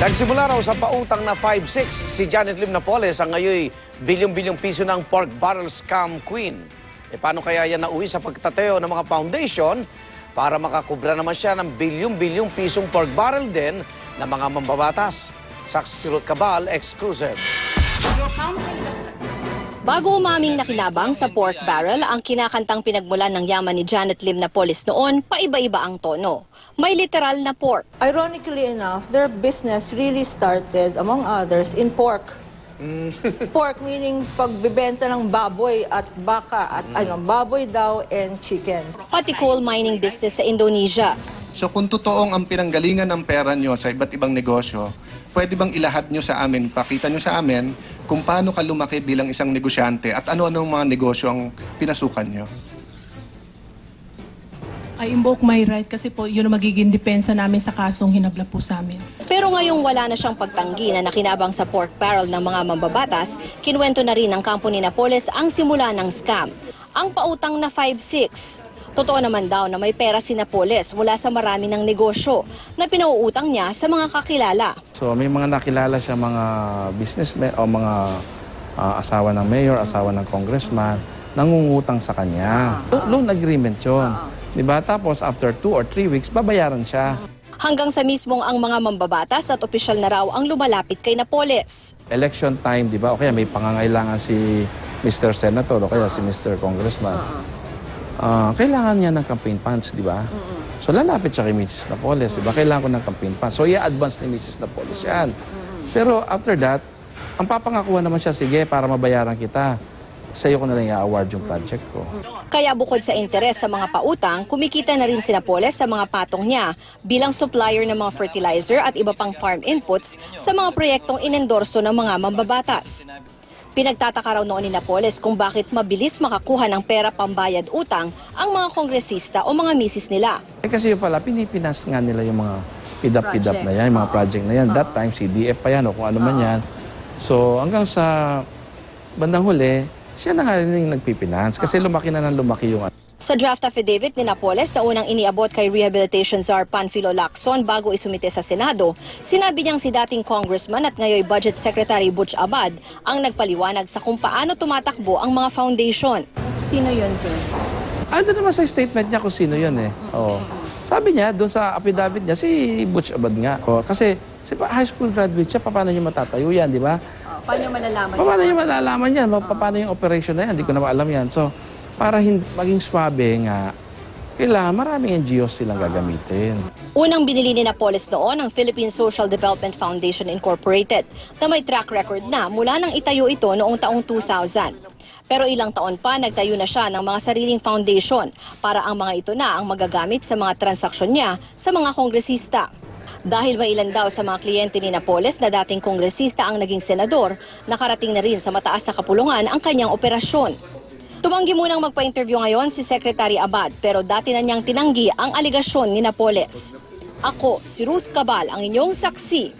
Nagsimula raw sa pautang na 5-6 si Janet Lim Napoles ang ngayon bilyong-bilyong piso ng pork barrel scam queen. Paano kaya yan nauwi sa pagtateo ng mga foundation para makakubra naman siya ng bilyong-bilyong pisong pork barrel din ng mga mambabatas? Saksi si Ruth Cabal, exclusive. Bago umaming nakinabang sa pork barrel, ang kinakantang pinagmulan ng yaman ni Janet Lim Napoles noon, paiba-iba ang tono. May literal na pork. Ironically enough, their business really started, among others, in pork. Pork meaning pagbibenta ng baboy at baka at baboy daw and chicken. Pati coal mining business sa Indonesia. So kung totoong ang pinanggalingan ng pera nyo sa iba't ibang negosyo, pwede bang ilahad nyo sa amin, pakita nyo sa amin kung paano ka lumaki bilang isang negosyante at ano-anong mga negosyo ang pinasukan nyo? I invoke my right kasi po yun ang magiging depensa namin sa kasong hinabla po sa amin. Pero ngayong wala na siyang pagtanggi na nakinabang sa pork barrel ng mga mambabatas, kinuwento na rin ng kampo ni Napoles ang simula ng scam. Ang pautang na 5-6. Totoo naman daw na may pera si Napoles mula sa marami ng negosyo na pinauutang niya sa mga kakilala. So may mga nakilala siya mga businessmen o mga asawa ng mayor, asawa ng congressman, nangungutang sa kanya. Loan agreement yun. Diba? Tapos after 2 or 3 weeks, babayaran siya. Hanggang sa mismong ang mga mambabatas at opisyal na raw ang lumalapit kay Napoles. Election time, di ba? O kaya may pangangailangan si Mr. Senator o kaya si Mr. Congressman. Kailangan niya ng campaign funds, di ba? So lalapit siya kay Mrs. Napoles, di ba? Kailangan ko ng campaign funds. So i-advance ni Mrs. Napoles yan. Pero after that, ang papangakuha naman siya, sige, para mabayaran kita, sa iyo ko na lang i-award yung project ko. Kaya bukod sa interes sa mga pautang, kumikita na rin si Napoles sa mga patong niya bilang supplier ng mga fertilizer at iba pang farm inputs sa mga proyektong inendorso ng mga mambabatas. Pinagtataka raw noon ni Napoles kung bakit mabilis makakuha ng pera pambayad utang ang mga kongresista o mga misis nila. Kasi yung pala, pinipinas nga nila yung mga pidap-pidap na yan, yung mga project na yan. That time, CDF pa yan o kung ano man yan. So hanggang sa bandang huli, siya na nga rin yung nagpipinance kasi lumaki na ng lumaki yung... Sa draft affidavit ni Napoles na unang iniabot kay Rehabilitation Czar Panfilo Lacson bago isumite sa Senado, sinabi niyang si dating congressman at ngayon Budget Secretary Butch Abad ang nagpaliwanag sa kung paano tumatakbo ang mga foundation. Sino yun, sir? Ando naman sa statement niya kung sino yun eh. Oo. Sabi niya, doon sa affidavit niya, si Butch Abad nga. Kasi high school graduate siya, paano niya matatayo yan, di ba? Paano malalaman? Paano niya malalaman yan? Paano yung operation na yan? Hindi ko na alam yan. So, para maging swabe nga, kailangan maraming NGOs silang gagamitin. Unang binili ni Napoles noon ang Philippine Social Development Foundation Incorporated na may track record na mula nang itayo ito noong taong 2000. Pero ilang taon pa nagtayo na siya ng mga sariling foundation para ang mga ito na ang magagamit sa mga transaksyon niya sa mga kongresista. Dahil may ilan daw sa mga kliyente ni Napoles na dating kongresista ang naging senador, nakarating na rin sa mataas na kapulungan ang kanyang operasyon. Tumanggi munang magpa-interview ngayon si Secretary Abad pero dati na niyang tinanggi ang aligasyon ni Napoles. Ako, si Ruth Cabal, ang inyong saksi.